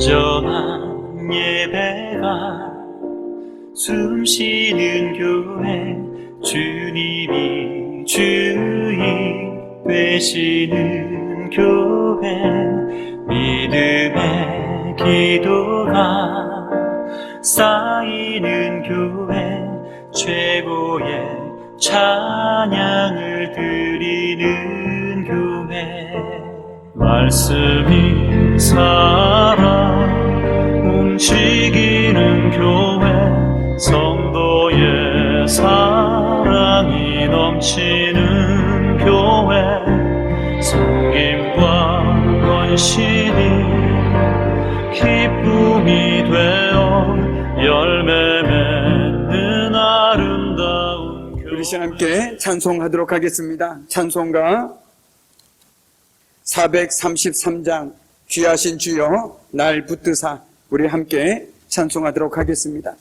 온전한 예배가 숨쉬는 교회, 주님이 주인 되시는 교회, 믿음의 기도가 쌓이는 교회, 최고의 찬양을 드리는 교회. 말씀이 살아 움직이는 교회, 성도의 사랑이 넘치는 교회, 섬김과 헌신이 기쁨이 되어 열매 맺는 아름다운 교회. 우리 시간 함께 찬송하도록 하겠습니다. 찬송가 433장 귀하신 주여 날 붙드사, 우리 함께 찬송하도록 하겠습니다.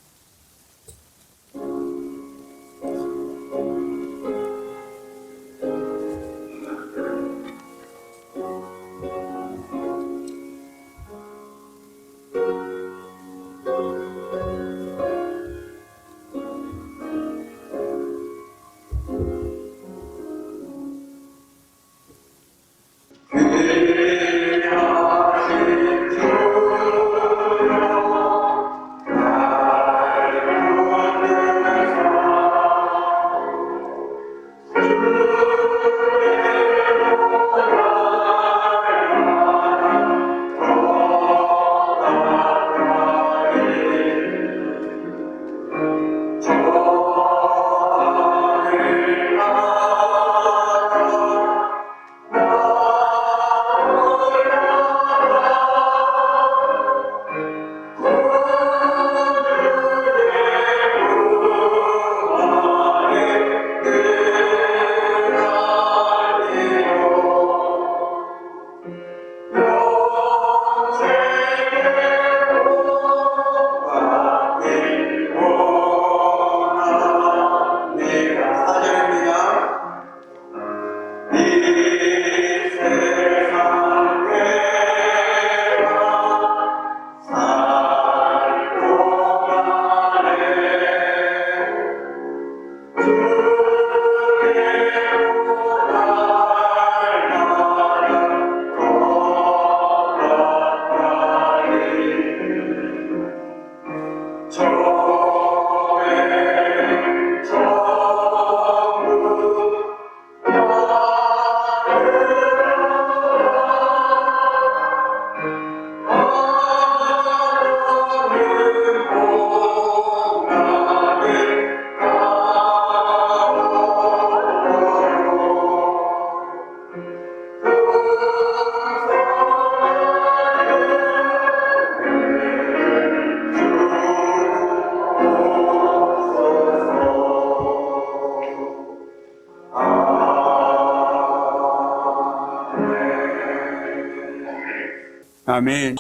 아멘.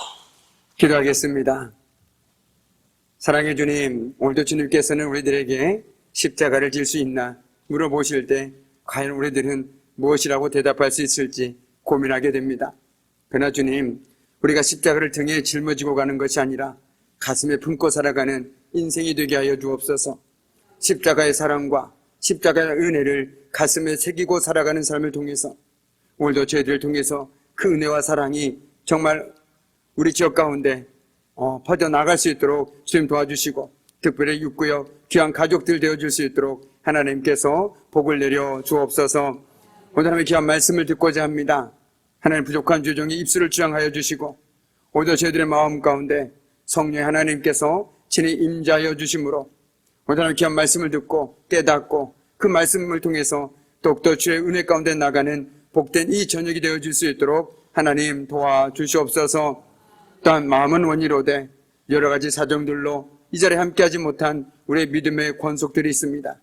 기도하겠습니다. 사랑의 주님, 오늘도 주님께서는 우리들에게 십자가를 질 수 있나 물어보실 때 과연 우리들은 무엇이라고 대답할 수 있을지 고민하게 됩니다. 그러나 주님, 우리가 십자가를 등에 짊어지고 가는 것이 아니라 가슴에 품고 살아가는 인생이 되게 하여 주옵소서. 십자가의 사랑과 십자가의 은혜를 가슴에 새기고 살아가는 삶을 통해서 오늘도 저희들을 통해서 그 은혜와 사랑이 정말 우리 지역 가운데 퍼져나갈 수 있도록 주님 도와주시고, 특별히 육구역 귀한 가족들 되어줄 수 있도록 하나님께서 복을 내려 주옵소서. 오늘 하나님의 귀한 말씀을 듣고자 합니다. 하나님, 부족한 주종의 입술을 주장하여 주시고, 오늘도 저희들의 마음 가운데 성령의 하나님께서 친히 임재하여 주심으로 오늘 하나님의 귀한 말씀을 듣고 깨닫고 그 말씀을 통해서 더욱더 주의 은혜 가운데 나가는 복된 이 저녁이 되어줄 수 있도록 하나님 도와주시옵소서. 또한 마음은 원이로되 여러 가지 사정들로 이 자리에 함께하지 못한 우리의 믿음의 권속들이 있습니다.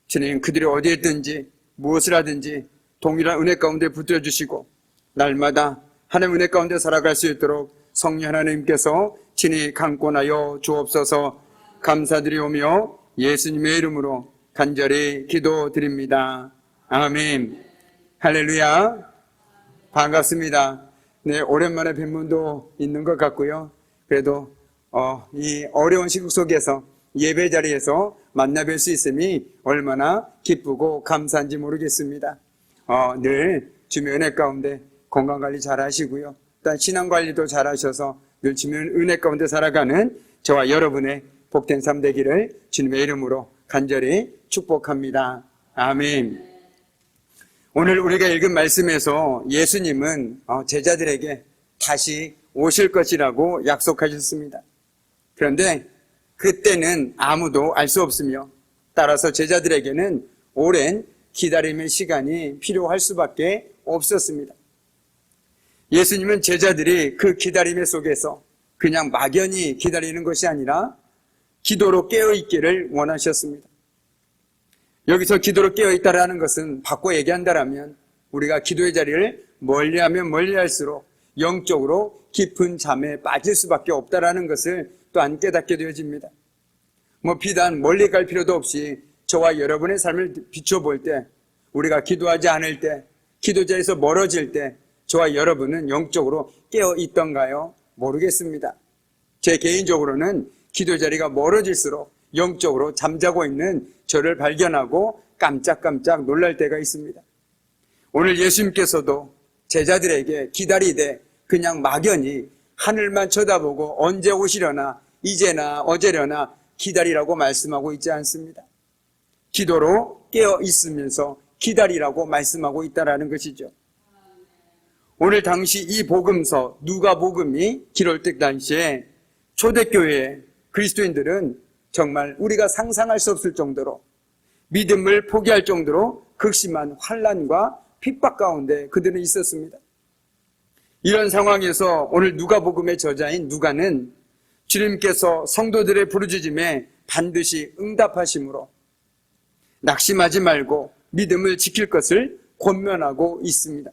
주님, 그들이 어디에 있든지 무엇을 하든지 동일한 은혜 가운데 붙들어 주시고 날마다 하나님의 은혜 가운데 살아갈 수 있도록 성령 하나님께서 친히 강권하여 주옵소서. 감사드리오며 예수님의 이름으로 간절히 기도드립니다. 아멘. 할렐루야. 반갑습니다. 네, 오랜만에 뵌 분도 있는 것 같고요. 그래도 이 어려운 시국 속에서 예배 자리에서 만나뵐 수 있음이 얼마나 기쁘고 감사한지 모르겠습니다. 늘 주님의 은혜 가운데 건강관리 잘 하시고요. 또 신앙관리도 잘 하셔서 늘 주님의 은혜 가운데 살아가는 저와 여러분의 복된 삶 되기를 주님의 이름으로 간절히 축복합니다. 아멘. 오늘 우리가 읽은 말씀에서 예수님은 제자들에게 다시 오실 것이라고 약속하셨습니다. 그런데 그때는 아무도 알 수 없으며 따라서 제자들에게는 오랜 기다림의 시간이 필요할 수밖에 없었습니다. 예수님은 제자들이 그 기다림의 속에서 그냥 막연히 기다리는 것이 아니라 기도로 깨어있기를 원하셨습니다. 여기서 기도로 깨어있다라는 것은 바꿔 얘기한다라면 우리가 기도의 자리를 멀리하면 멀리할수록 영적으로 깊은 잠에 빠질 수밖에 없다라는 것을 또한 깨닫게 되어집니다. 비단 멀리 갈 필요도 없이 저와 여러분의 삶을 비춰볼 때, 우리가 기도하지 않을 때, 기도자에서 멀어질 때 저와 여러분은 영적으로 깨어 있던가요? 모르겠습니다. 제 개인적으로는 기도 자리가 멀어질수록 영적으로 잠자고 있는 저를 발견하고 깜짝깜짝 놀랄 때가 있습니다. 오늘 예수님께서도 제자들에게 기다리되 그냥 막연히 하늘만 쳐다보고 언제 오시려나 이제나 어제려나 기다리라고 말씀하고 있지 않습니다. 기도로 깨어 있으면서 기다리라고 말씀하고 있다라는 것이죠. 오늘 당시 이 복음서 누가복음이 기록될 당시에 초대교회 그리스도인들은 정말 우리가 상상할 수 없을 정도로 믿음을 포기할 정도로 극심한 환난과 핍박 가운데 그들은 있었습니다. 이런 상황에서 오늘 누가복음의 저자인 누가는 주님께서 성도들의 부르짖음에 반드시 응답하심으로 낙심하지 말고 믿음을 지킬 것을 권면하고 있습니다.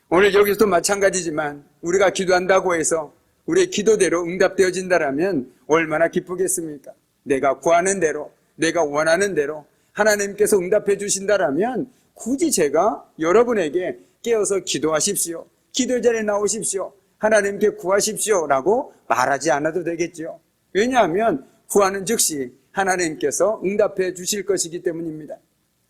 오늘 여기서도 마찬가지지만 우리가 기도한다고 해서 우리의 기도대로 응답되어진다라면 얼마나 기쁘겠습니까? 내가 구하는 대로, 내가 원하는 대로 하나님께서 응답해 주신다라면 굳이 제가 여러분에게 깨어서 기도하십시오, 기도 자리에 나오십시오, 하나님께 구하십시오 라고 말하지 않아도 되겠죠. 왜냐하면 구하는 즉시 하나님께서 응답해 주실 것이기 때문입니다.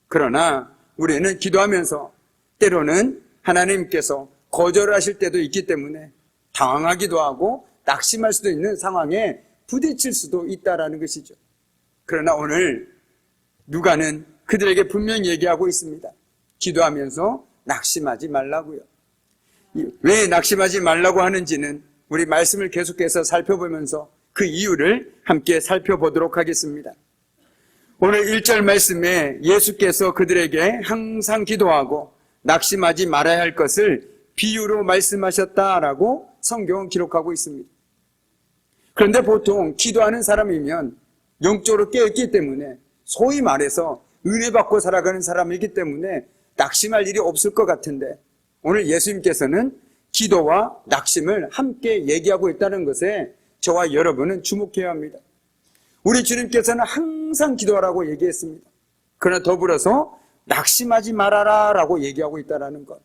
그러나 우리는 기도하면서 때로는 하나님께서 거절하실 때도 있기 때문에 당황하기도 하고 낙심할 수도 있는 상황에 부딪힐 수도 있다라는 것이죠. 그러나 오늘 누가는 그들에게 분명히 얘기하고 있습니다. 기도하면서 낙심하지 말라고요. 왜 낙심하지 말라고 하는지는 우리 말씀을 계속해서 살펴보면서 그 이유를 함께 살펴보도록 하겠습니다. 오늘 1절 말씀에 예수께서 그들에게 항상 기도하고 낙심하지 말아야 할 것을 비유로 말씀하셨다라고 성경은 기록하고 있습니다. 그런데 보통 기도하는 사람이면 영적으로 깨어있기 때문에 소위 말해서 은혜 받고 살아가는 사람이기 때문에 낙심할 일이 없을 것 같은데 오늘 예수님께서는 기도와 낙심을 함께 얘기하고 있다는 것에 저와 여러분은 주목해야 합니다. 우리 주님께서는 항상 기도하라고 얘기했습니다. 그러나 더불어서 낙심하지 말아라 라고 얘기하고 있다는 것.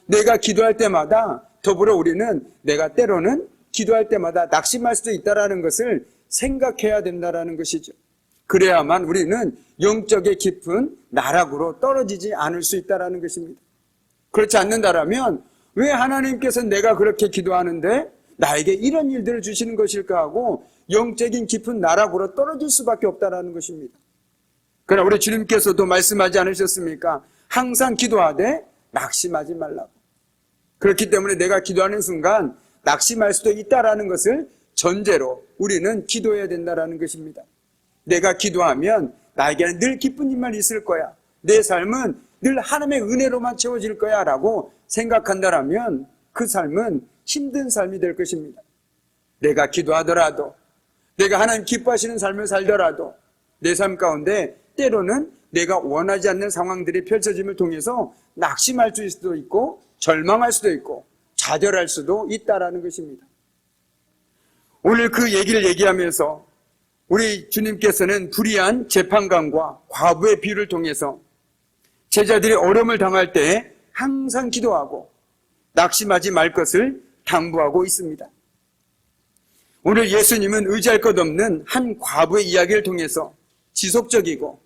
내가 기도할 때마다 더불어 우리는 내가 때로는 기도할 때마다 낙심할 수도 있다는 것을 생각해야 된다는 것이죠. 그래야만 우리는 영적의 깊은 나락으로 떨어지지 않을 수 있다는 것입니다. 그렇지 않는다면 왜 하나님께서 내가 그렇게 기도하는데 나에게 이런 일들을 주시는 것일까 하고 영적인 깊은 나락으로 떨어질 수밖에 없다는 것입니다. 그러나 우리 주님께서도 말씀하지 않으셨습니까? 항상 기도하되 낙심하지 말라고. 그렇기 때문에 내가 기도하는 순간 낙심할 수도 있다는 것을 전제로 우리는 기도해야 된다는 것입니다. 내가 기도하면 나에게는 늘 기쁜 일만 있을 거야, 내 삶은 늘 하나님의 은혜로만 채워질 거야 라고 생각한다면 그 삶은 힘든 삶이 될 것입니다. 내가 기도하더라도, 내가 하나님 기뻐하시는 삶을 살더라도 내 삶 가운데 때로는 내가 원하지 않는 상황들이 펼쳐짐을 통해서 낙심할 수도 있고 절망할 수도 있고 좌절할 수도 있다는 것입니다. 오늘 그 얘기를 얘기하면서 우리 주님께서는 불의한 재판관과 과부의 비유를 통해서 제자들이 어려움을 당할 때 항상 기도하고 낙심하지 말 것을 당부하고 있습니다. 오늘 예수님은 의지할 것 없는 한 과부의 이야기를 통해서 지속적이고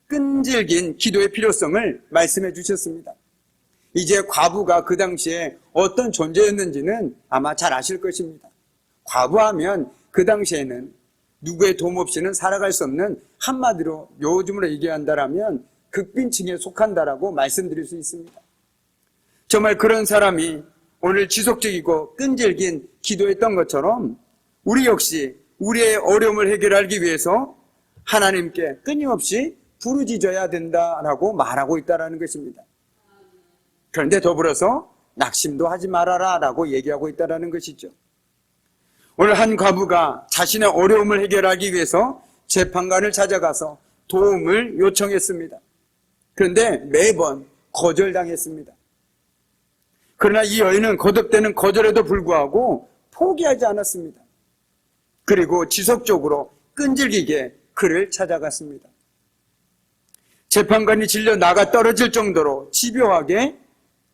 끈질긴 기도의 필요성을 말씀해 주셨습니다. 이제 과부가 그 당시에 어떤 존재였는지는 아마 잘 아실 것입니다. 과부하면 그 당시에는 누구의 도움 없이는 살아갈 수 없는, 한마디로 요즘으로 얘기한다라면 극빈층에 속한다라고 말씀드릴 수 있습니다. 정말 그런 사람이 오늘 지속적이고 끈질긴 기도했던 것처럼 우리 역시 우리의 어려움을 해결하기 위해서 하나님께 끊임없이 부르짖어야 된다라고 말하고 있다는 것입니다. 그런데 더불어서 낙심도 하지 말아라 라고 얘기하고 있다는 것이죠. 오늘 한 과부가 자신의 어려움을 해결하기 위해서 재판관을 찾아가서 도움을 요청했습니다. 그런데 매번 거절당했습니다. 그러나 이 여인은 거듭되는 거절에도 불구하고 포기하지 않았습니다. 그리고 지속적으로 끈질기게 그를 찾아갔습니다. 재판관이 질려 나가 떨어질 정도로 집요하게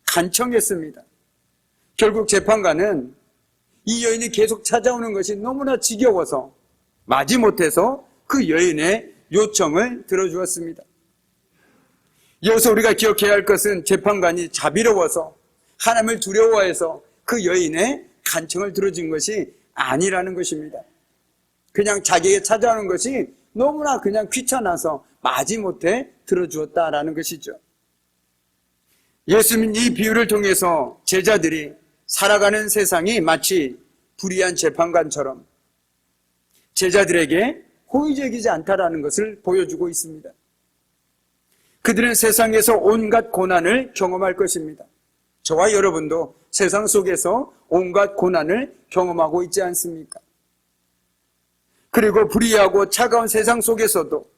간청했습니다. 결국 재판관은 이 여인이 계속 찾아오는 것이 너무나 지겨워서 마지못해서 그 여인의 요청을 들어주었습니다. 이어서 우리가 기억해야 할 것은 재판관이 자비로워서 하나님을 두려워해서 그 여인의 간청을 들어준 것이 아니라는 것입니다. 그냥 자기에게 찾아오는 것이 너무나 그냥 귀찮아서 마지못해 들어주었다라는 것이죠. 예수님은 이 비유를 통해서 제자들이 살아가는 세상이 마치 불의한 재판관처럼 제자들에게 호의적이지 않다라는 것을 보여주고 있습니다. 그들은 세상에서 온갖 고난을 경험할 것입니다. 저와 여러분도 세상 속에서 온갖 고난을 경험하고 있지 않습니까? 그리고 불의하고 차가운 세상 속에서도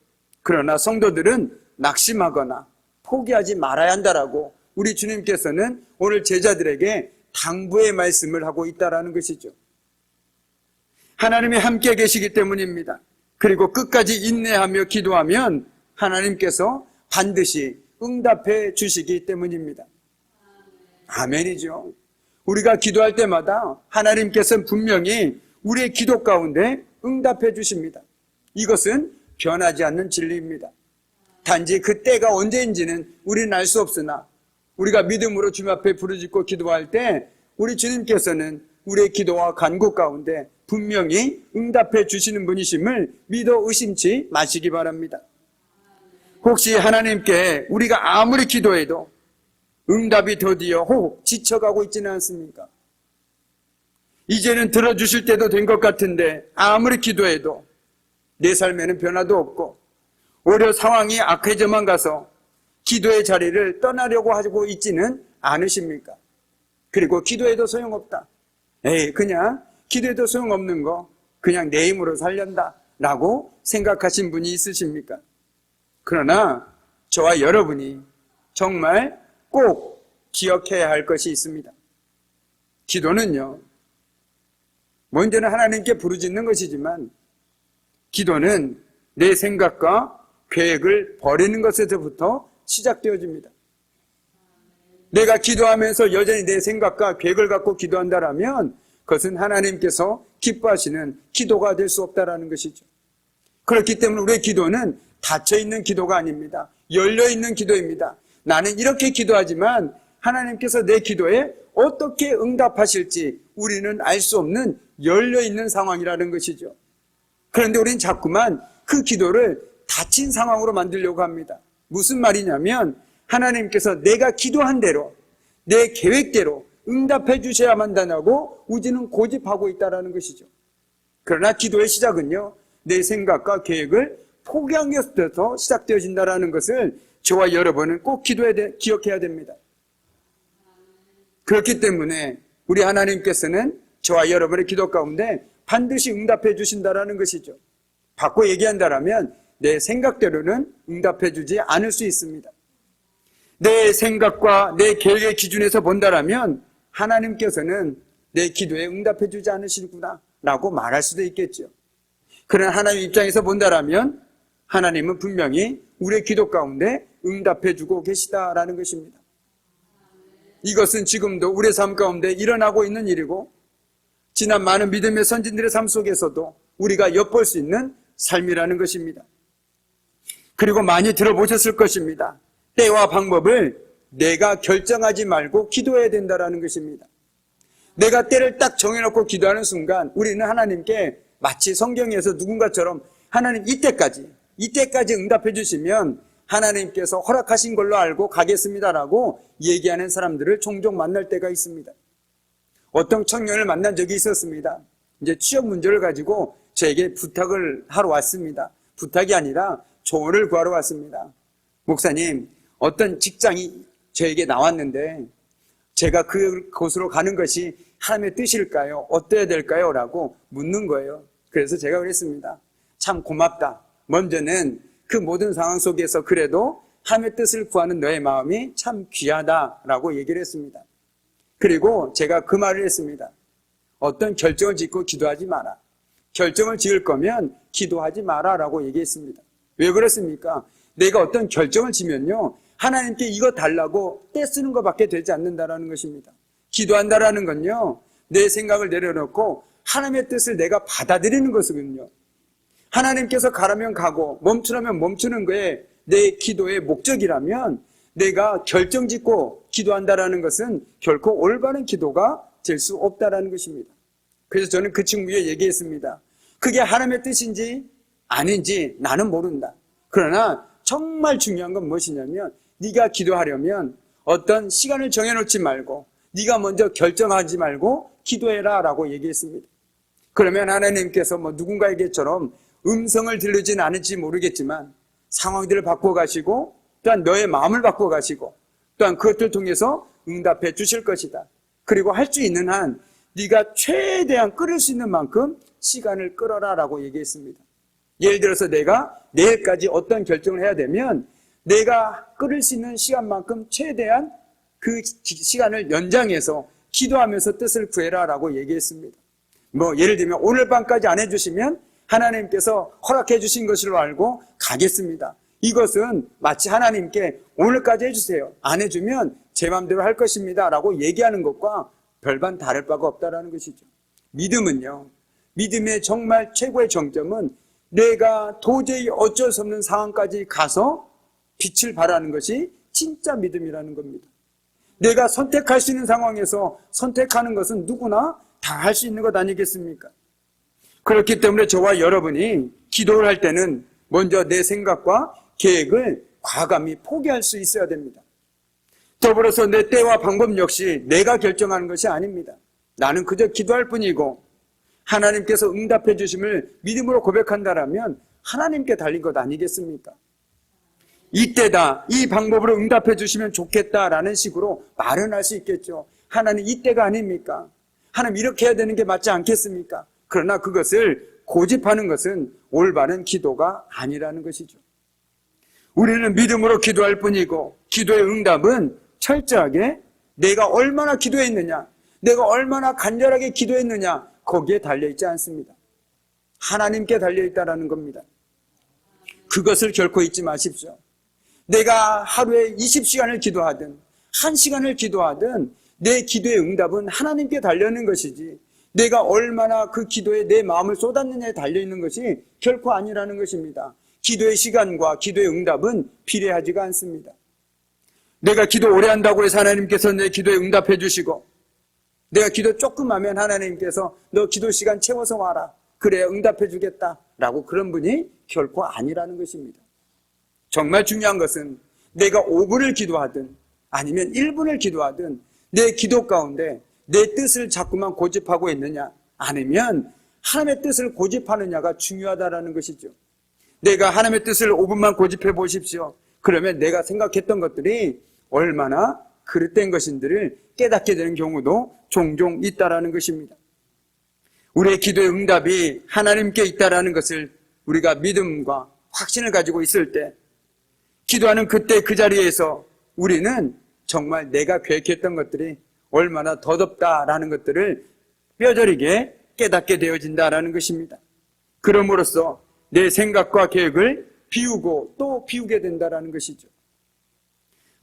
그러나 성도들은 낙심하거나 포기하지 말아야 한다라고 우리 주님께서는 오늘 제자들에게 당부의 말씀을 하고 있다는 것이죠. 하나님이 함께 계시기 때문입니다. 그리고 끝까지 인내하며 기도하면 하나님께서 반드시 응답해 주시기 때문입니다. 아멘이죠. 우리가 기도할 때마다 하나님께서는 분명히 우리의 기도 가운데 응답해 주십니다. 이것은 변하지 않는 진리입니다. 단지 그 때가 언제인지는 우리는 알 수 없으나 우리가 믿음으로 주님 앞에 부르짖고 기도할 때 우리 주님께서는 우리의 기도와 간구 가운데 분명히 응답해 주시는 분이심을 믿어 의심치 마시기 바랍니다. 혹시 하나님께 우리가 아무리 기도해도 응답이 더디어 혹 지쳐가고 있지는 않습니까? 이제는 들어주실 때도 된 것 같은데 아무리 기도해도 내 삶에는 변화도 없고 오히려 상황이 악해져만 가서 기도의 자리를 떠나려고 하고 있지는 않으십니까? 그리고 기도해도 소용없다. 그냥 기도해도 소용없는 거 그냥 내 힘으로 살련다 라고 생각하신 분이 있으십니까? 그러나 저와 여러분이 정말 꼭 기억해야 할 것이 있습니다. 기도는요, 먼저는 하나님께 부르짖는 것이지만 기도는 내 생각과 계획을 버리는 것에서부터 시작되어집니다. 내가 기도하면서 여전히 내 생각과 계획을 갖고 기도한다라면 그것은 하나님께서 기뻐하시는 기도가 될 수 없다라는 것이죠. 그렇기 때문에 우리의 기도는 닫혀있는 기도가 아닙니다. 열려있는 기도입니다. 나는 이렇게 기도하지만 하나님께서 내 기도에 어떻게 응답하실지 우리는 알 수 없는 열려있는 상황이라는 것이죠. 그런데 우리는 자꾸만 그 기도를 닫힌 상황으로 만들려고 합니다. 무슨 말이냐면 하나님께서 내가 기도한 대로 내 계획대로 응답해 주셔야만 한다고 우리는 고집하고 있다는 것이죠. 그러나 기도의 시작은요, 내 생각과 계획을 포기한 것부터 시작되어진다는 것을 저와 여러분은 꼭 기억해야 됩니다. 그렇기 때문에 우리 하나님께서는 저와 여러분의 기도 가운데 반드시 응답해 주신다는 것이죠. 바꿔 얘기한다면 내 생각대로는 응답해 주지 않을 수 있습니다. 내 생각과 내 계획의 기준에서 본다면 하나님께서는 내 기도에 응답해 주지 않으시구나 라고 말할 수도 있겠죠. 그러나 하나님 입장에서 본다면 하나님은 분명히 우리의 기도 가운데 응답해 주고 계시다라는 것입니다. 이것은 지금도 우리의 삶 가운데 일어나고 있는 일이고 지난 많은 믿음의 선진들의 삶 속에서도 우리가 엿볼 수 있는 삶이라는 것입니다. 그리고 많이 들어보셨을 것입니다. 때와 방법을 내가 결정하지 말고 기도해야 된다는 것입니다. 내가 때를 딱 정해놓고 기도하는 순간 우리는 하나님께 마치 성경에서 누군가처럼 하나님 이때까지 응답해 주시면 하나님께서 허락하신 걸로 알고 가겠습니다라고 얘기하는 사람들을 종종 만날 때가 있습니다. 어떤 청년을 만난 적이 있었습니다. 이제 취업 문제를 가지고 저에게 부탁을 하러 왔습니다. 부탁이 아니라 조언을 구하러 왔습니다. 목사님, 어떤 직장이 저에게 나왔는데 제가 그곳으로 가는 것이 하나님의 뜻일까요? 어때야 될까요? 라고 묻는 거예요. 그래서 제가 그랬습니다. 참 고맙다. 먼저는 그 모든 상황 속에서 그래도 하나님의 뜻을 구하는 너의 마음이 참 귀하다라고 얘기를 했습니다. 그리고 제가 그 말을 했습니다. 어떤 결정을 짓고 기도하지 마라. 결정을 지을 거면 기도하지 마라 라고 얘기했습니다. 왜 그렇습니까? 내가 어떤 결정을 지면요, 하나님께 이거 달라고 떼쓰는 것밖에 되지 않는다라는 것입니다. 기도한다라는 건요, 내 생각을 내려놓고 하나님의 뜻을 내가 받아들이는 것이군요. 하나님께서 가라면 가고 멈추라면 멈추는 거에 내 기도의 목적이라면 내가 결정짓고 기도한다라는 것은 결코 올바른 기도가 될 수 없다라는 것입니다. 그래서 저는 그 친구에게 얘기했습니다. 그게 하나님의 뜻인지 아닌지 나는 모른다. 그러나 정말 중요한 건 무엇이냐면 네가 기도하려면 어떤 시간을 정해놓지 말고 네가 먼저 결정하지 말고 기도해라 라고 얘기했습니다. 그러면 하나님께서 누군가에게처럼 음성을 들리진 않을지 모르겠지만 상황들을 바꿔가시고 또한 너의 마음을 바꿔가시고 또한 그것들을 통해서 응답해 주실 것이다. 그리고 할 수 있는 한 네가 최대한 끌을 수 있는 만큼 시간을 끌어라 라고 얘기했습니다. 예를 들어서 내가 내일까지 어떤 결정을 해야 되면 내가 끌을 수 있는 시간만큼 최대한 그 시간을 연장해서 기도하면서 뜻을 구해라 라고 얘기했습니다. 예를 들면 오늘 밤까지 안 해주시면 하나님께서 허락해 주신 것으로 알고 가겠습니다. 이것은 마치 하나님께 오늘까지 해주세요. 안 해주면 제 마음대로 할 것입니다 라고 얘기하는 것과 별반 다를 바가 없다는 것이죠. 믿음은요, 믿음의 정말 최고의 정점은 내가 도저히 어쩔 수 없는 상황까지 가서 빛을 발하는 것이 진짜 믿음이라는 겁니다. 내가 선택할 수 있는 상황에서 선택하는 것은 누구나 다 할 수 있는 것 아니겠습니까? 그렇기 때문에 저와 여러분이 기도를 할 때는 먼저 내 생각과 계획을 과감히 포기할 수 있어야 됩니다. 더불어서 내 때와 방법 역시 내가 결정하는 것이 아닙니다. 나는 그저 기도할 뿐이고 하나님께서 응답해 주심을 믿음으로 고백한다라면 하나님께 달린 것 아니겠습니까? 이때다, 이 방법으로 응답해 주시면 좋겠다라는 식으로 말은 할 수 있겠죠. 하나님 이때가 아닙니까? 하나님 이렇게 해야 되는 게 맞지 않겠습니까? 그러나 그것을 고집하는 것은 올바른 기도가 아니라는 것이죠. 우리는 믿음으로 기도할 뿐이고 기도의 응답은 철저하게 내가 얼마나 기도했느냐, 내가 얼마나 간절하게 기도했느냐 거기에 달려있지 않습니다. 하나님께 달려있다라는 겁니다. 그것을 결코 잊지 마십시오. 내가 하루에 20시간을 기도하든 1시간을 기도하든 내 기도의 응답은 하나님께 달려있는 것이지 내가 얼마나 그 기도에 내 마음을 쏟았느냐에 달려있는 것이 결코 아니라는 것입니다. 기도의 시간과 기도의 응답은 비례하지가 않습니다. 내가 기도 오래 한다고 해서 하나님께서 내 기도에 응답해 주시고 내가 기도 조금 하면 하나님께서 너 기도 시간 채워서 와라. 그래야 응답해 주겠다. 라고 그런 분이 결코 아니라는 것입니다. 정말 중요한 것은 내가 5분을 기도하든 아니면 1분을 기도하든 내 기도 가운데 내 뜻을 자꾸만 고집하고 있느냐 아니면 하나님의 뜻을 고집하느냐가 중요하다는 것이죠. 내가 하나님의 뜻을 5분만 고집해 보십시오. 그러면 내가 생각했던 것들이 얼마나 그릇된 것인지를 깨닫게 되는 경우도 종종 있다라는 것입니다. 우리의 기도의 응답이 하나님께 있다라는 것을 우리가 믿음과 확신을 가지고 있을 때 기도하는 그때 그 자리에서 우리는 정말 내가 계획했던 것들이 얼마나 더덥다라는 것들을 뼈저리게 깨닫게 되어진다라는 것입니다. 그럼으로써 내 생각과 계획을 비우고 또 비우게 된다라는 것이죠.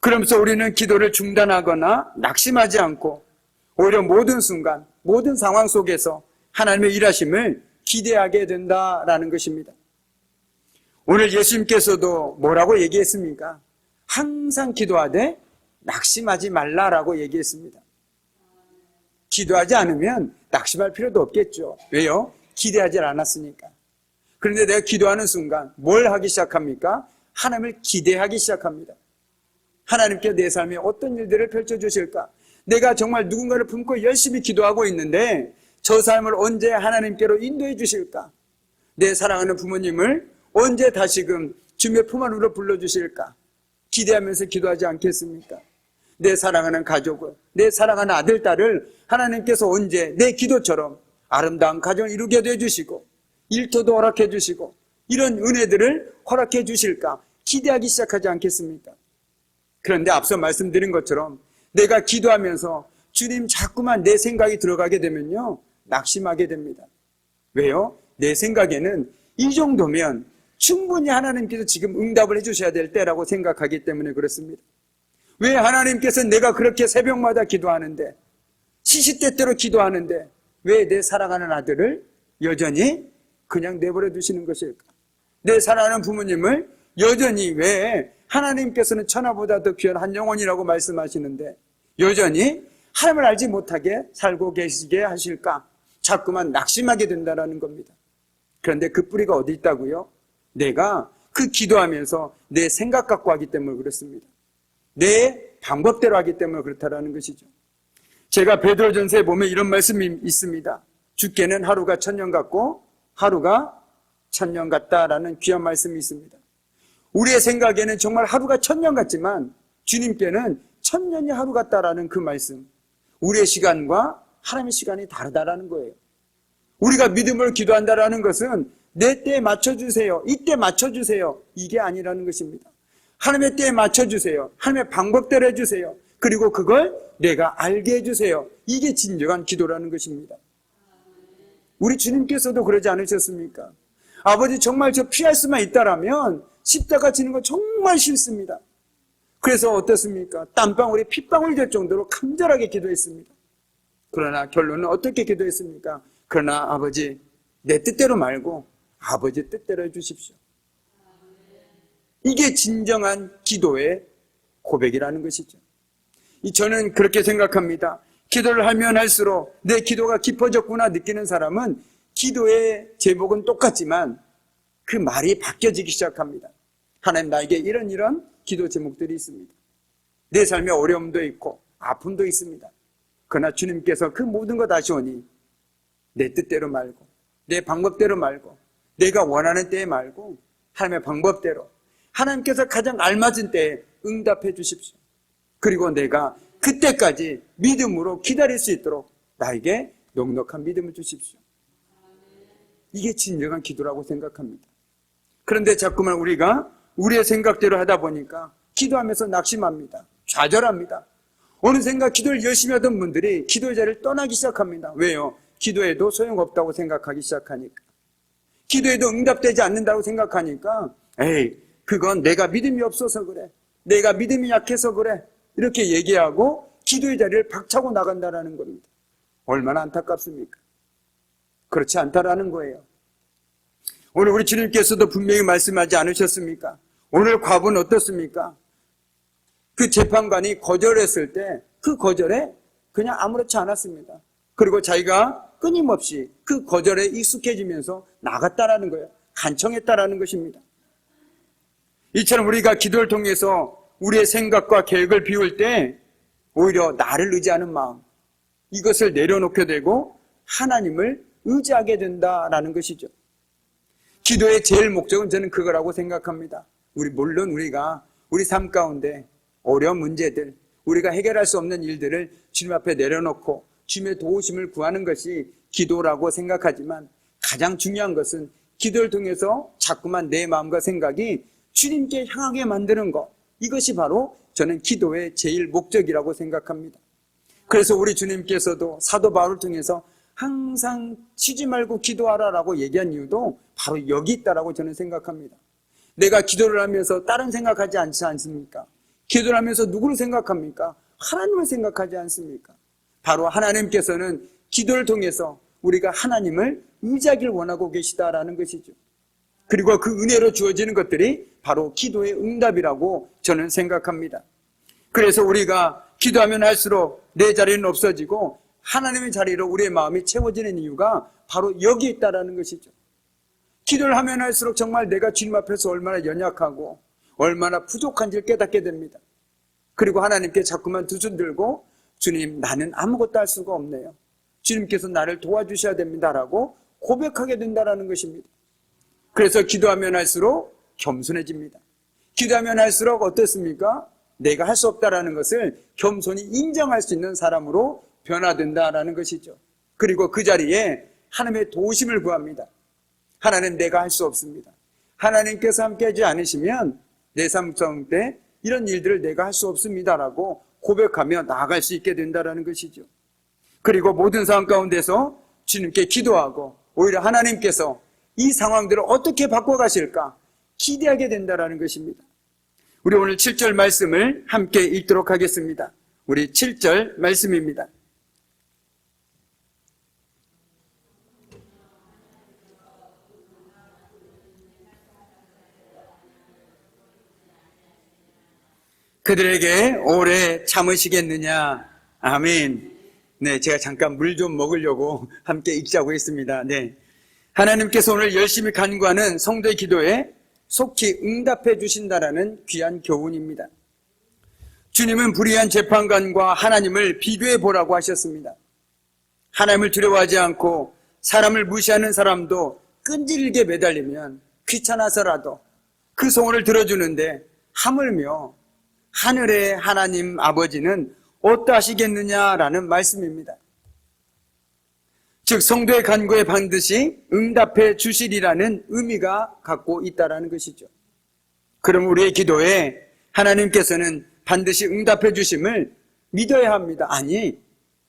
그러면서 우리는 기도를 중단하거나 낙심하지 않고 오히려 모든 순간, 모든 상황 속에서 하나님의 일하심을 기대하게 된다라는 것입니다. 오늘 예수님께서도 뭐라고 얘기했습니까? 항상 기도하되 낙심하지 말라라고 얘기했습니다. 기도하지 않으면 낙심할 필요도 없겠죠. 왜요? 기대하지 않았으니까. 그런데 내가 기도하는 순간 뭘 하기 시작합니까? 하나님을 기대하기 시작합니다. 하나님께 내 삶에 어떤 일들을 펼쳐주실까? 내가 정말 누군가를 품고 열심히 기도하고 있는데 저 삶을 언제 하나님께로 인도해 주실까? 내 사랑하는 부모님을 언제 다시금 주님의 품 안으로 불러주실까? 기대하면서 기도하지 않겠습니까? 내 사랑하는 가족을, 내 사랑하는 아들, 딸을 하나님께서 언제 내 기도처럼 아름다운 가정을 이루게 해주시고 일터도 허락해 주시고 이런 은혜들을 허락해 주실까? 기대하기 시작하지 않겠습니까? 그런데 앞서 말씀드린 것처럼 내가 기도하면서 주님 자꾸만 내 생각이 들어가게 되면요, 낙심하게 됩니다. 왜요? 내 생각에는 이 정도면 충분히 하나님께서 지금 응답을 해주셔야 될 때라고 생각하기 때문에 그렇습니다. 왜 하나님께서 내가 그렇게 새벽마다 기도하는데 시시때때로 기도하는데 왜 내 사랑하는 아들을 여전히 그냥 내버려 두시는 것일까? 내 사랑하는 부모님을 여전히 왜 하나님께서는 천하보다 더 귀한 한 영혼이라고 말씀하시는데 여전히 하나님을 알지 못하게 살고 계시게 하실까? 자꾸만 낙심하게 된다는 겁니다. 그런데 그 뿌리가 어디 있다고요? 내가 그 기도하면서 내 생각 갖고 하기 때문에 그렇습니다. 내 방법대로 하기 때문에 그렇다는 것이죠. 제가 베드로전서에 보면 이런 말씀이 있습니다. 주께는 하루가 천년 같고 하루가 천년 같다라는 귀한 말씀이 있습니다. 우리의 생각에는 정말 하루가 천년 같지만 주님께는 천년이 하루 같다라는 그 말씀, 우리의 시간과 하나님의 시간이 다르다라는 거예요. 우리가 믿음을 기도한다라는 것은 내 때에 맞춰주세요, 이때 맞춰주세요, 이게 아니라는 것입니다. 하나님의 때에 맞춰주세요, 하나님의 방법대로 해주세요, 그리고 그걸 내가 알게 해주세요, 이게 진정한 기도라는 것입니다. 우리 주님께서도 그러지 않으셨습니까? 아버지 정말 저 피할 수만 있다라면 십자가 지는 거 정말 싫습니다. 그래서 어떻습니까? 땀방울이 핏방울이 될 정도로 간절하게 기도했습니다. 그러나 결론은 어떻게 기도했습니까? 그러나 아버지 내 뜻대로 말고 아버지 뜻대로 해주십시오. 이게 진정한 기도의 고백이라는 것이죠. 저는 그렇게 생각합니다. 기도를 하면 할수록 내 기도가 깊어졌구나 느끼는 사람은 기도의 제목은 똑같지만 그 말이 바뀌어지기 시작합니다. 하나님 나에게 이런 기도 제목들이 있습니다. 내 삶에 어려움도 있고 아픔도 있습니다. 그러나 주님께서 그 모든 것 아시오니 내 뜻대로 말고 내 방법대로 말고 내가 원하는 때에 말고 하나님의 방법대로 하나님께서 가장 알맞은 때에 응답해 주십시오. 그리고 내가 그때까지 믿음으로 기다릴 수 있도록 나에게 넉넉한 믿음을 주십시오. 이게 진정한 기도라고 생각합니다. 그런데 자꾸만 우리가 우리의 생각대로 하다 보니까 기도하면서 낙심합니다. 좌절합니다. 어느샌가 기도를 열심히 하던 분들이 기도의 자리를 떠나기 시작합니다. 왜요? 기도해도 소용없다고 생각하기 시작하니까. 기도해도 응답되지 않는다고 생각하니까 에이, 그건 내가 믿음이 없어서 그래, 내가 믿음이 약해서 그래, 이렇게 얘기하고 기도의 자리를 박차고 나간다는 겁니다. 얼마나 안타깝습니까? 그렇지 않다라는 거예요. 오늘 우리 주님께서도 분명히 말씀하지 않으셨습니까? 오늘 과부는 어떻습니까? 그 재판관이 거절했을 때 그 거절에 그냥 아무렇지 않았습니다. 그리고 자기가 끊임없이 그 거절에 익숙해지면서 나갔다라는 거예요. 간청했다라는 것입니다. 이처럼 우리가 기도를 통해서 우리의 생각과 계획을 비울 때 오히려 나를 의지하는 마음, 이것을 내려놓게 되고 하나님을 의지하게 된다라는 것이죠. 기도의 제일 목적은 저는 그거라고 생각합니다. 물론 우리가 우리 삶 가운데 어려운 문제들, 우리가 해결할 수 없는 일들을 주님 앞에 내려놓고 주님의 도우심을 구하는 것이 기도라고 생각하지만 가장 중요한 것은 기도를 통해서 자꾸만 내 마음과 생각이 주님께 향하게 만드는 것, 이것이 바로 저는 기도의 제일 목적이라고 생각합니다. 그래서 우리 주님께서도 사도 바울을 통해서 항상 쉬지 말고 기도하라라고 얘기한 이유도 바로 여기 있다라고 저는 생각합니다. 내가 기도를 하면서 다른 생각하지 않지 않습니까? 기도를 하면서 누구를 생각합니까? 하나님을 생각하지 않습니까? 바로 하나님께서는 기도를 통해서 우리가 하나님을 의지하길 원하고 계시다라는 것이죠. 그리고 그 은혜로 주어지는 것들이 바로 기도의 응답이라고 저는 생각합니다. 그래서 우리가 기도하면 할수록 내 자리는 없어지고 하나님의 자리로 우리의 마음이 채워지는 이유가 바로 여기 있다라는 것이죠. 기도를 하면 할수록 정말 내가 주님 앞에서 얼마나 연약하고 얼마나 부족한지를 깨닫게 됩니다. 그리고 하나님께 자꾸만 두 손 들고 주님, 나는 아무것도 할 수가 없네요. 주님께서 나를 도와주셔야 됩니다라고 고백하게 된다라는 것입니다. 그래서 기도하면 할수록 겸손해집니다. 기도하면 할수록 어떻습니까? 내가 할 수 없다라는 것을 겸손히 인정할 수 있는 사람으로 변화된다라는 것이죠. 그리고 그 자리에 하나님의 도우심을 구합니다. 하나님, 내가 할 수 없습니다. 하나님께서 함께하지 않으시면 내 삶 가운데 이런 일들을 내가 할 수 없습니다라고 고백하며 나아갈 수 있게 된다라는 것이죠. 그리고 모든 상황 가운데서 주님께 기도하고 오히려 하나님께서 이 상황들을 어떻게 바꿔가실까 기대하게 된다라는 것입니다. 우리 오늘 7절 말씀을 함께 읽도록 하겠습니다. 우리 7절 말씀입니다. 그들에게 오래 참으시겠느냐. 아멘. 네, 제가 잠깐 물 좀 먹으려고 함께 읽자고 했습니다. 네. 하나님께서 오늘 열심히 간구하는 성도의 기도에 속히 응답해 주신다라는 귀한 교훈입니다. 주님은 불의한 재판관과 하나님을 비교해 보라고 하셨습니다. 하나님을 두려워하지 않고 사람을 무시하는 사람도 끈질기게 매달리면 귀찮아서라도 그 소원을 들어주는데 하물며 하늘의 하나님 아버지는 어떠하시겠느냐라는 말씀입니다. 즉 성도의 간구에 반드시 응답해 주시리라는 의미가 갖고 있다라는 것이죠. 그럼 우리의 기도에 하나님께서는 반드시 응답해 주심을 믿어야 합니다. 아니,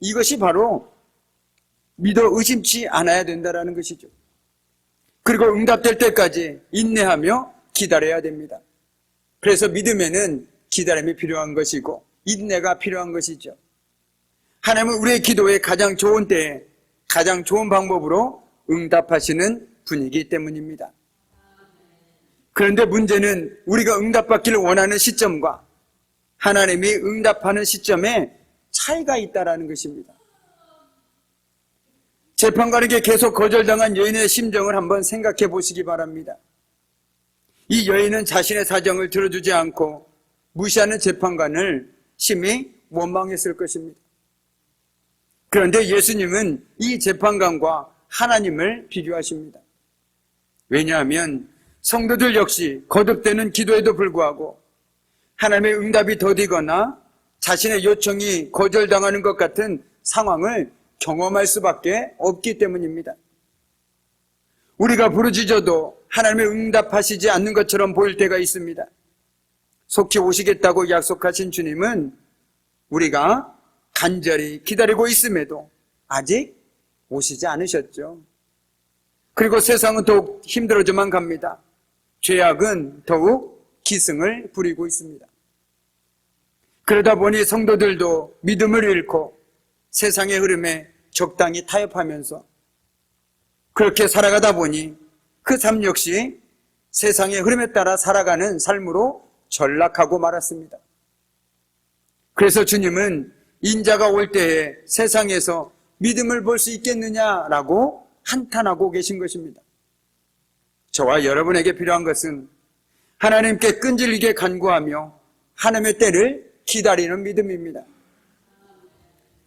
이것이 바로 믿어 의심치 않아야 된다라는 것이죠. 그리고 응답될 때까지 인내하며 기다려야 됩니다. 그래서 믿음에는 기다림이 필요한 것이고 인내가 필요한 것이죠. 하나님은 우리의 기도에 가장 좋은 때에 가장 좋은 방법으로 응답하시는 분이기 때문입니다. 그런데 문제는 우리가 응답받기를 원하는 시점과 하나님이 응답하는 시점에 차이가 있다는 것입니다. 재판관에게 계속 거절당한 여인의 심정을 한번 생각해 보시기 바랍니다. 이 여인은 자신의 사정을 들어주지 않고 무시하는 재판관을 심히 원망했을 것입니다. 그런데 예수님은 이 재판관과 하나님을 비교하십니다. 왜냐하면 성도들 역시 거듭되는 기도에도 불구하고 하나님의 응답이 더디거나 자신의 요청이 거절당하는 것 같은 상황을 경험할 수밖에 없기 때문입니다. 우리가 부르짖어도 하나님의 응답하시지 않는 것처럼 보일 때가 있습니다. 속히 오시겠다고 약속하신 주님은 우리가 간절히 기다리고 있음에도 아직 오시지 않으셨죠. 그리고 세상은 더욱 힘들어져만 갑니다. 죄악은 더욱 기승을 부리고 있습니다. 그러다 보니 성도들도 믿음을 잃고 세상의 흐름에 적당히 타협하면서 그렇게 살아가다 보니 그 삶 역시 세상의 흐름에 따라 살아가는 삶으로 전락하고 말았습니다. 그래서 주님은 인자가 올 때에 세상에서 믿음을 볼 수 있겠느냐라고 한탄하고 계신 것입니다. 저와 여러분에게 필요한 것은 하나님께 끈질기게 간구하며 하나님의 때를 기다리는 믿음입니다.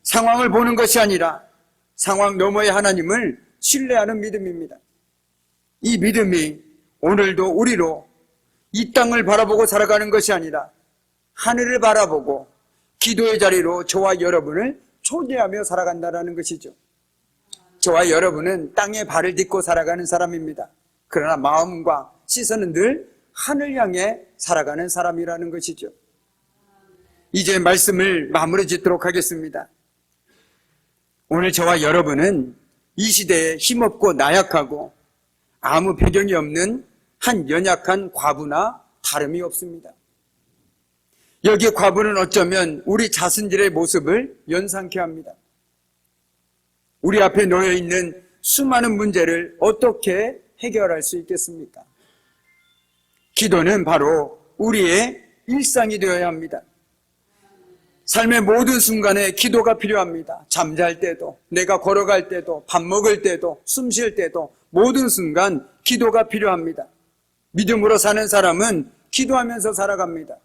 상황을 보는 것이 아니라 상황 너머의 하나님을 신뢰하는 믿음입니다. 이 믿음이 오늘도 우리로 이 땅을 바라보고 살아가는 것이 아니라 하늘을 바라보고 기도의 자리로 저와 여러분을 초대하며 살아간다는 것이죠. 저와 여러분은 땅에 발을 딛고 살아가는 사람입니다. 그러나 마음과 시선은 늘 하늘 향해 살아가는 사람이라는 것이죠. 이제 말씀을 마무리 짓도록 하겠습니다. 오늘 저와 여러분은 이 시대에 힘없고 나약하고 아무 배경이 없는 한 연약한 과부나 다름이 없습니다. 여기 과부는 어쩌면 우리 자신들의 모습을 연상케 합니다. 우리 앞에 놓여 있는 수많은 문제를 어떻게 해결할 수 있겠습니까? 기도는 바로 우리의 일상이 되어야 합니다. 삶의 모든 순간에 기도가 필요합니다. 잠잘 때도, 내가 걸어갈 때도, 밥 먹을 때도, 숨 쉴 때도 모든 순간 기도가 필요합니다. 믿음으로 사는 사람은 기도하면서 살아갑니다.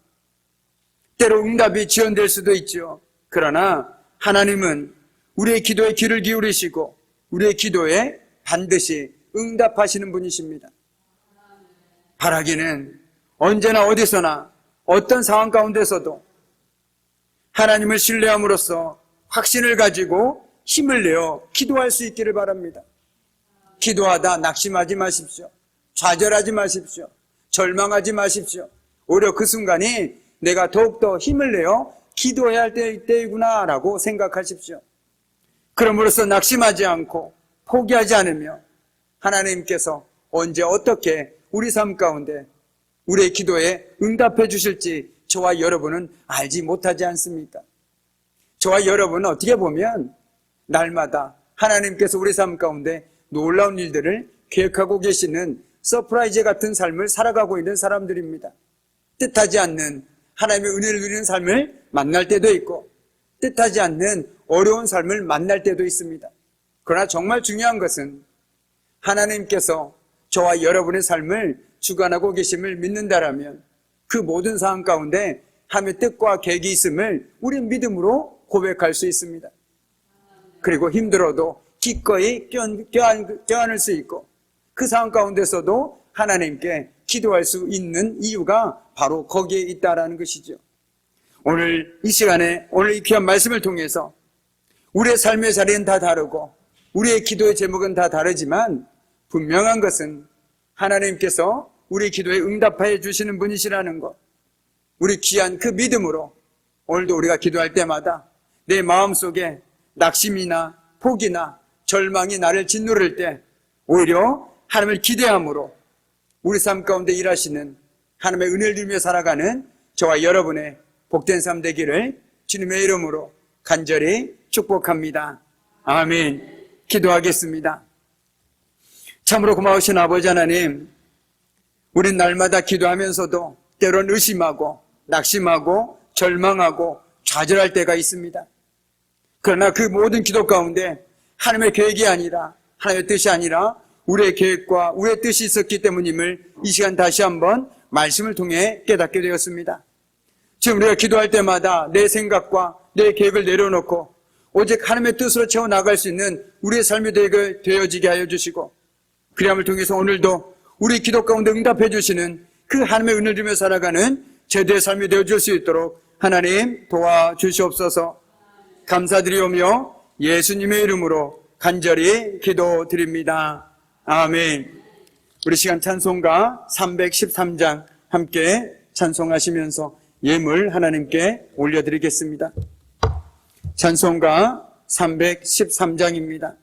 때로 응답이 지연될 수도 있죠. 그러나 하나님은 우리의 기도에 귀를 기울이시고 우리의 기도에 반드시 응답하시는 분이십니다. 바라기는 언제나 어디서나 어떤 상황 가운데서도 하나님을 신뢰함으로써 확신을 가지고 힘을 내어 기도할 수 있기를 바랍니다. 기도하다 낙심하지 마십시오. 좌절하지 마십시오. 절망하지 마십시오. 오히려 그 순간이 내가 더욱더 힘을 내어 기도해야 할 때이구나 라고 생각하십시오. 그럼으로써 낙심하지 않고 포기하지 않으며 하나님께서 언제 어떻게 우리 삶 가운데 우리의 기도에 응답해 주실지 저와 여러분은 알지 못하지 않습니까? 저와 여러분은 어떻게 보면 날마다 하나님께서 우리 삶 가운데 놀라운 일들을 계획하고 계시는 서프라이즈 같은 삶을 살아가고 있는 사람들입니다. 뜻하지 않는 하나님의 은혜를 누리는 삶을 만날 때도 있고 뜻하지 않는 어려운 삶을 만날 때도 있습니다. 그러나 정말 중요한 것은 하나님께서 저와 여러분의 삶을 주관하고 계심을 믿는다라면 그 모든 상황 가운데 하나님의 뜻과 계획이 있음을 우리는 믿음으로 고백할 수 있습니다. 그리고 힘들어도 기꺼이 껴안을 수 있고 그 상황 가운데서도 하나님께 기도할 수 있는 이유가 바로 거기에 있다라는 것이죠. 오늘 이 시간에 오늘 이 귀한 말씀을 통해서 우리의 삶의 자리는 다 다르고 우리의 기도의 제목은 다 다르지만 분명한 것은 하나님께서 우리 기도에 응답하여 주시는 분이시라는 것, 우리 귀한 그 믿음으로 오늘도 우리가 기도할 때마다 내 마음속에 낙심이나 포기나 절망이 나를 짓누를 때 오히려 하나님을 기대함으로 우리 삶 가운데 일하시는 하나님의 은혜를 누리며 살아가는 저와 여러분의 복된 삶 되기를 주님의 이름으로 간절히 축복합니다. 아멘. 기도하겠습니다. 참으로 고마우신 아버지 하나님, 우린 날마다 기도하면서도 때론 의심하고 낙심하고 절망하고 좌절할 때가 있습니다. 그러나 그 모든 기도 가운데 하나님의 계획이 아니라 하나님의 뜻이 아니라 우리의 계획과 우리의 뜻이 있었기 때문임을 이 시간 다시 한번 말씀을 통해 깨닫게 되었습니다. 지금 우리가 기도할 때마다 내 생각과 내 계획을 내려놓고 오직 하나님의 뜻으로 채워나갈 수 있는 우리의 삶이 되어지게 하여 주시고 그리함을 통해서 오늘도 우리 기도 가운데 응답해 주시는 그 하나님의 은혜를 주며 살아가는 제대의 삶이 되어줄 수 있도록 하나님 도와주시옵소서. 감사드리오며 예수님의 이름으로 간절히 기도드립니다. 아멘. 우리 시간 찬송가 313장 함께 찬송하시면서 예물 하나님께 올려드리겠습니다. 찬송가 313장입니다.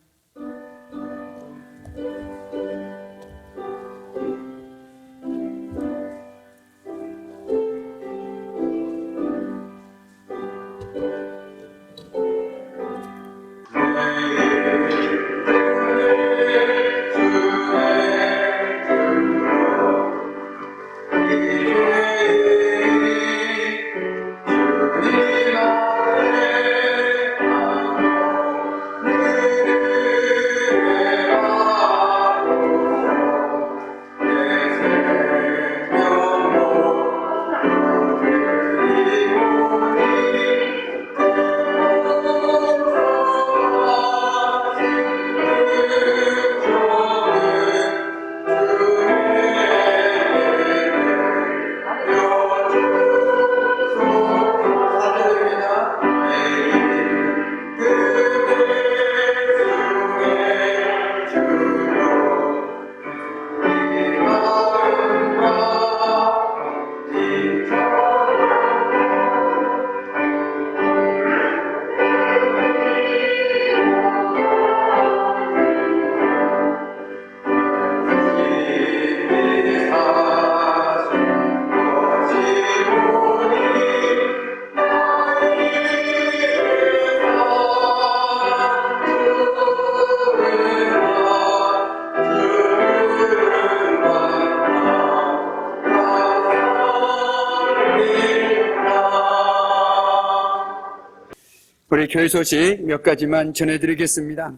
교회 소식 몇 가지만 전해드리겠습니다.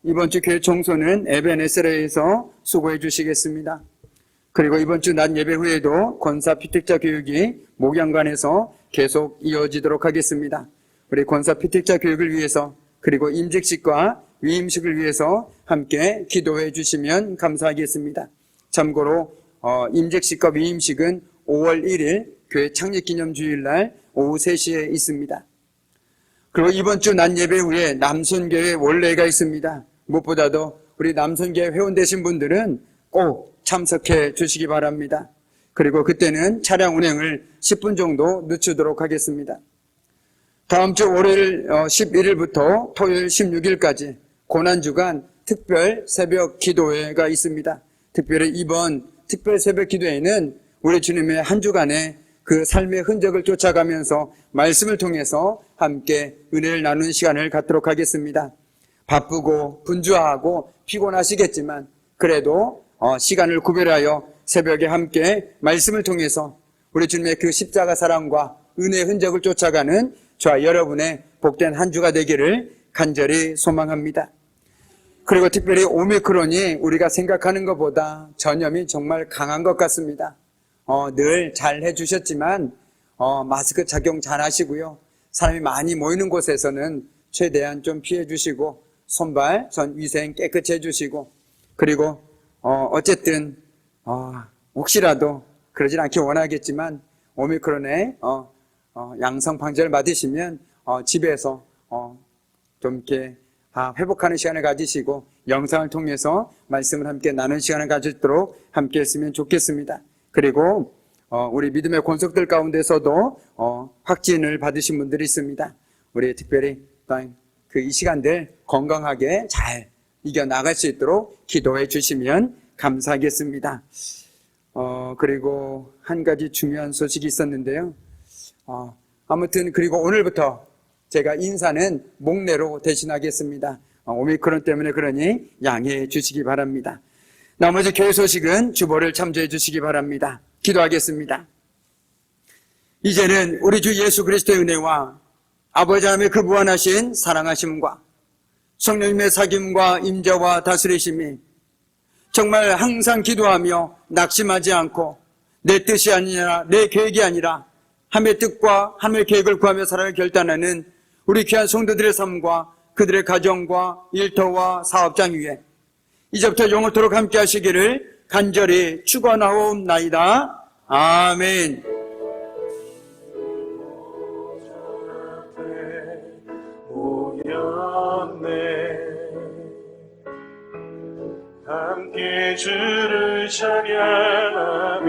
이번 주 교회 청소는 에베네셀에서 수고해 주시겠습니다. 그리고 이번 주 낮 예배 후에도 권사 피택자 교육이 목양관에서 계속 이어지도록 하겠습니다. 우리 권사 피택자 교육을 위해서 그리고 임직식과 위임식을 위해서 함께 기도해 주시면 감사하겠습니다. 참고로 임직식과 위임식은 5월 1일 교회 창립기념주일날 오후 3시에 있습니다. 그리고 이번 주 낮 예배 후에 남선교회 원례가 있습니다. 무엇보다도 우리 남선교회 회원 되신 분들은 꼭 참석해 주시기 바랍니다. 그리고 그때는 차량 운행을 10분 정도 늦추도록 하겠습니다. 다음 주 월요일 11일부터 토요일 16일까지 고난주간 특별 새벽 기도회가 있습니다. 특별히 이번 특별 새벽 기도회는 우리 주님의 한 주간의 그 삶의 흔적을 쫓아가면서 말씀을 통해서 함께 은혜를 나누는 시간을 갖도록 하겠습니다. 바쁘고 분주하고 피곤하시겠지만 그래도 시간을 구별하여 새벽에 함께 말씀을 통해서 우리 주님의 그 십자가 사랑과 은혜의 흔적을 쫓아가는 저와 여러분의 복된 한 주가 되기를 간절히 소망합니다. 그리고 특별히 오미크론이 우리가 생각하는 것보다 전염이 정말 강한 것 같습니다. 늘 잘 해주셨지만 마스크 착용 잘 하시고요. 사람이 많이 모이는 곳에서는 최대한 좀 피해 주시고 손발, 손 위생 깨끗이 해주시고 그리고 어쨌든 혹시라도 그러진 않기 원하겠지만 오미크론의 양성 방지를 맞으시면 집에서 좀 이렇게 회복하는 시간을 가지시고 영상을 통해서 말씀을 함께 나누는 시간을 가지도록 함께 했으면 좋겠습니다. 그리고 우리 믿음의 권속들 가운데서도 확진을 받으신 분들이 있습니다. 우리 특별히 그 이 시간들 건강하게 잘 이겨나갈 수 있도록 기도해 주시면 감사하겠습니다. 그리고 한 가지 중요한 소식이 있었는데요. 아무튼 그리고 오늘부터 제가 인사는 목례로 대신하겠습니다. 오미크론 때문에 그러니 양해해 주시기 바랍니다. 나머지 교회 소식은 주보를 참조해 주시기 바랍니다. 기도하겠습니다. 이제는 우리 주 예수 그리스도의 은혜와 아버지 하나님의 그 무한하신 사랑하심과 성령님의 사귐과 임재와 다스리심이 정말 항상 기도하며 낙심하지 않고 내 뜻이 아니라 내 계획이 아니라 하나님의 뜻과 하나님의 계획을 구하며 살아갈 결단하는 우리 귀한 성도들의 삶과 그들의 가정과 일터와 사업장 위에 이제부터 영원토록 함께 하시기를 간절히 축원하옵나이다. 아멘. 모였네 함께 주를 찬양하며